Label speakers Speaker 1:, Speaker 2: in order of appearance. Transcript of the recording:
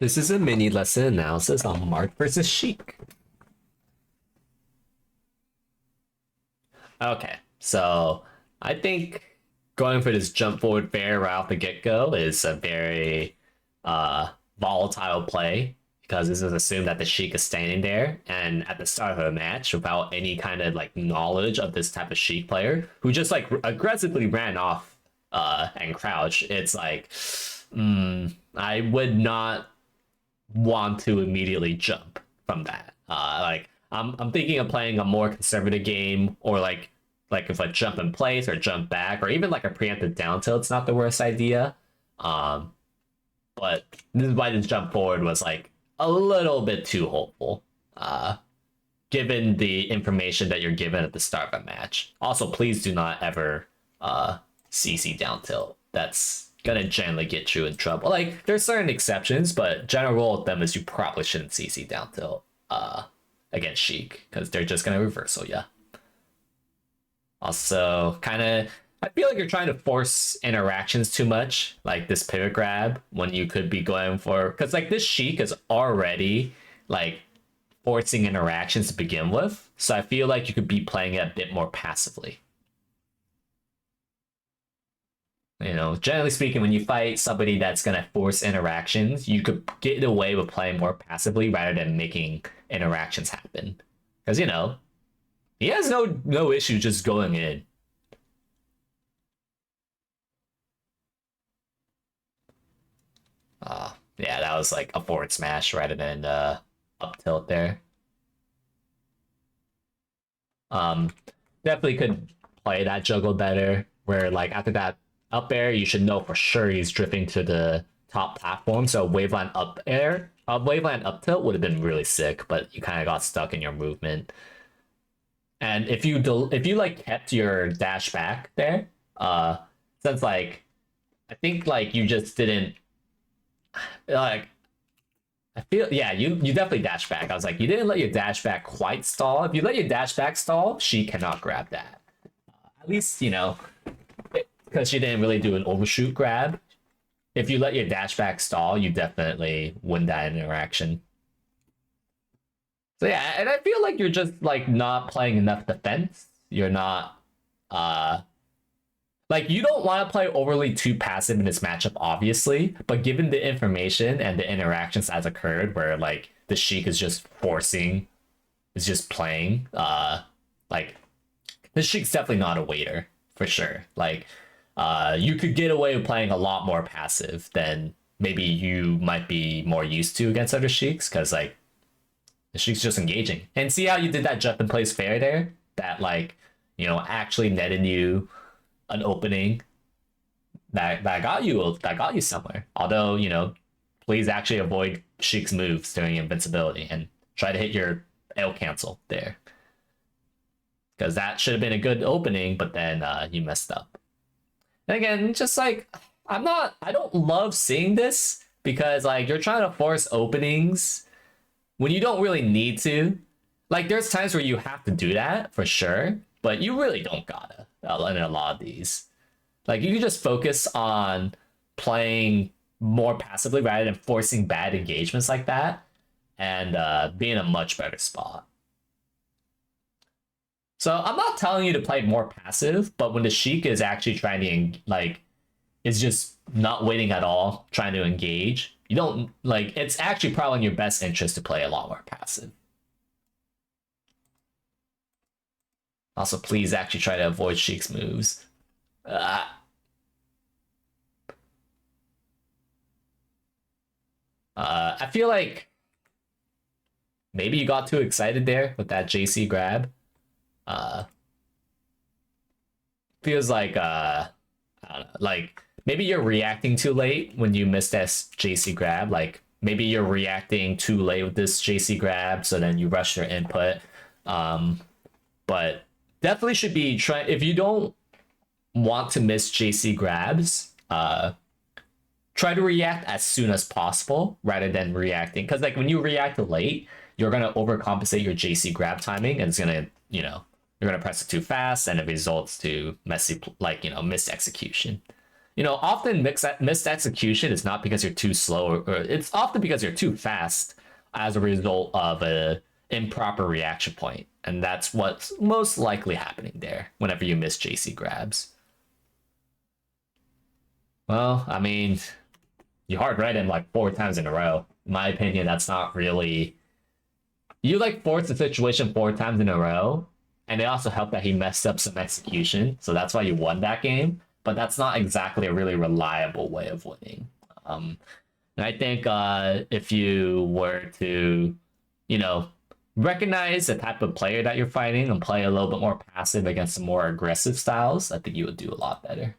Speaker 1: This is a mini lesson analysis on Marth versus Sheik. Okay, so I think going for this jump forward fair right off the get-go is a very volatile play because this is assumed that the Sheik is standing there and at the start of a match without any kind of like knowledge of this type of Sheik player who just like aggressively ran off and crouched. It's like I would not want to immediately jump from that. Like I'm thinking of playing a more conservative game, or like if I jump in place or jump back, or even like a preemptive down tilt's not the worst idea. But this is why this jump forward was like a little bit too hopeful, given the information that you're given at the start of a match. Also, please do not ever CC down tilt. That's gonna generally get you in trouble. Like there's certain exceptions, but general rule of them is you probably shouldn't CC down tilt against Sheik because they're just gonna reversal ya. Also, kind of, I feel like you're trying to force interactions too much, like this pivot grab, when you could be going for, because like this Sheik is already like forcing interactions to begin with, so I feel like you could be playing it a bit more passively. You know, generally speaking, when you fight somebody that's gonna force interactions, you could get away with playing more passively rather than making interactions happen. Because you know, he has no issue just going in. Yeah, that was like a forward smash rather than up tilt there. Definitely could play that juggle better. Where like after that up air, you should know for sure he's drifting to the top platform. So waveline up air, waveline up tilt would have been really sick, but you kind of got stuck in your movement. And if you like kept your dash back there, since like I think like you just didn't like, I feel, yeah, you definitely dash back. I was like, you didn't let your dash back quite stall. If you let your dash back stall, she cannot grab that. At least, you know, because she didn't really do an overshoot grab. If you let your dash back stall, you definitely win that interaction. So yeah, and I feel like you're just like not playing enough defense. You're not like you don't want to play overly too passive in this matchup, obviously, but given the information and the interactions that's occurred where like the Sheik is just forcing, is just playing, like the Sheik's definitely not a waiter for sure. Like you could get away with playing a lot more passive than maybe you might be more used to against other Sheiks, because like the Sheik's just engaging. And see how you did that jump in place fair there? That like, you know, actually netted you an opening that got you somewhere. Although, you know, please actually avoid Sheik's moves during invincibility and try to hit your L cancel there. Because that should have been a good opening, but then you messed up. And again, just like I don't love seeing this because like you're trying to force openings when you don't really need to. Like there's times where you have to do that for sure, but you really don't gotta in a lot of these. Like you can just focus on playing more passively rather than forcing bad engagements like that, and be in a much better spot. So I'm not telling you to play more passive, but when the Sheik is actually trying to like is just not waiting at all, trying to engage, you don't like, it's actually probably in your best interest to play a lot more passive. Also, please actually try to avoid Sheik's moves. I feel like maybe you got too excited there with that JC grab. Feels like I don't know, like maybe you're reacting too late when you missed that JC grab. Like maybe you're reacting too late with this JC grab, so then you rush your input. But definitely should be trying, if you don't want to miss JC grabs, try to react as soon as possible rather than reacting. Because like when you react late, you're gonna overcompensate your JC grab timing, and it's gonna, you know, you're gonna press it too fast, and it results to messy, like, you know, missed execution. Often missed execution is not because you're too slow, or it's often because you're too fast as a result of a improper reaction point, and that's what's most likely happening there whenever you miss JC grabs. Well, I mean, you hard read him like 4 times in a row. In my opinion, that's not really. You like forced the situation 4 times in a row, and it also helped that he messed up some execution, so that's why you won that game. But that's not exactly a really reliable way of winning. And I think if you were to, you know, recognize the type of player that you're fighting and play a little bit more passive against some more aggressive styles, I think you would do a lot better.